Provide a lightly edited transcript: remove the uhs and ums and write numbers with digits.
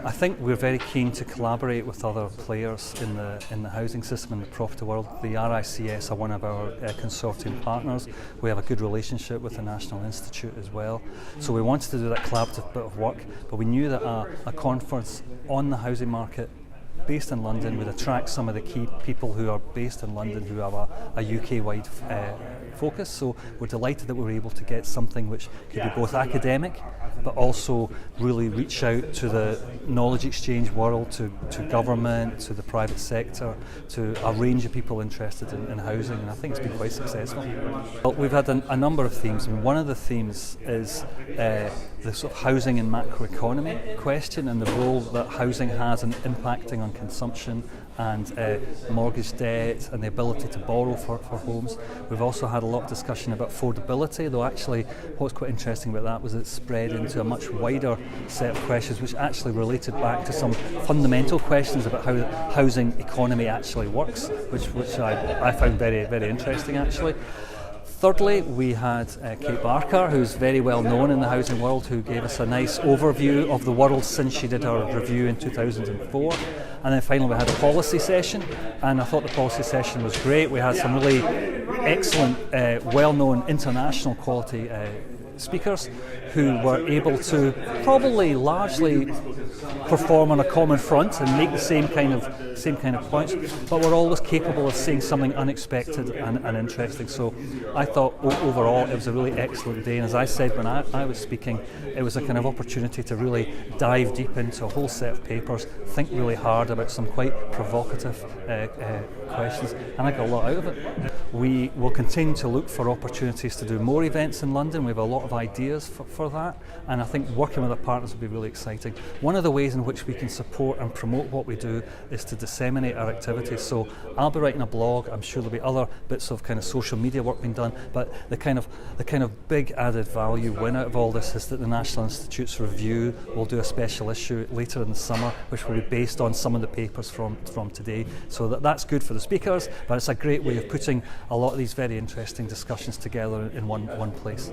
I think we're very keen to collaborate with other players in the housing system in the property world. The NIESR are one of our consortium partners. We have a good relationship with the National Institute as well. So we wanted to do that collaborative bit of work, but we knew that a conference on the housing market based in London would attract some of the key people who are based in London who have a UK-wide focus. So we're delighted that we were able to get something which could be both academic but also really reach out to the knowledge exchange world, to government, to the private sector, to a range of people interested in housing, and I think it's been quite successful. Well, we've had a number of themes. I mean, one of the themes is the sort of housing and macroeconomy question and the role that housing has in impacting on consumption and mortgage debt and the ability to borrow for homes. We've also had a lot of discussion about affordability, though actually what's quite interesting about that was it spread into a much wider set of questions which actually related back to some fundamental questions about how the housing economy actually works, which I found very, very interesting actually. Thirdly, we had Kate Barker, who's very well known in the housing world, who gave us a nice overview of the world since she did her review in 2004. And then finally we had a policy session, and I thought the policy session was great. We had some really excellent, well-known international quality speakers who were able to probably largely perform on a common front and make the same kind of points, but were always capable of saying something unexpected and interesting. So I thought overall it was a really excellent day, and as I said when I was speaking, it was a kind of opportunity to really dive deep into a whole set of papers, think really hard about some quite provocative questions, and I got a lot out of it. We will continue to look for opportunities to do more events in London. We have a lot of ideas for that, and I think working with our partners will be really exciting. One of the ways in which we can support and promote what we do is to disseminate our activities. So I'll be writing a blog. I'm sure there'll be other bits of kind of social media work being done, but the kind of big added value win out of all this is that the National Institute's review will do a special issue later in the summer, which will be based on some of the papers from today. So that's good for the speakers, but it's a great way of putting a lot of these very interesting discussions together in one place.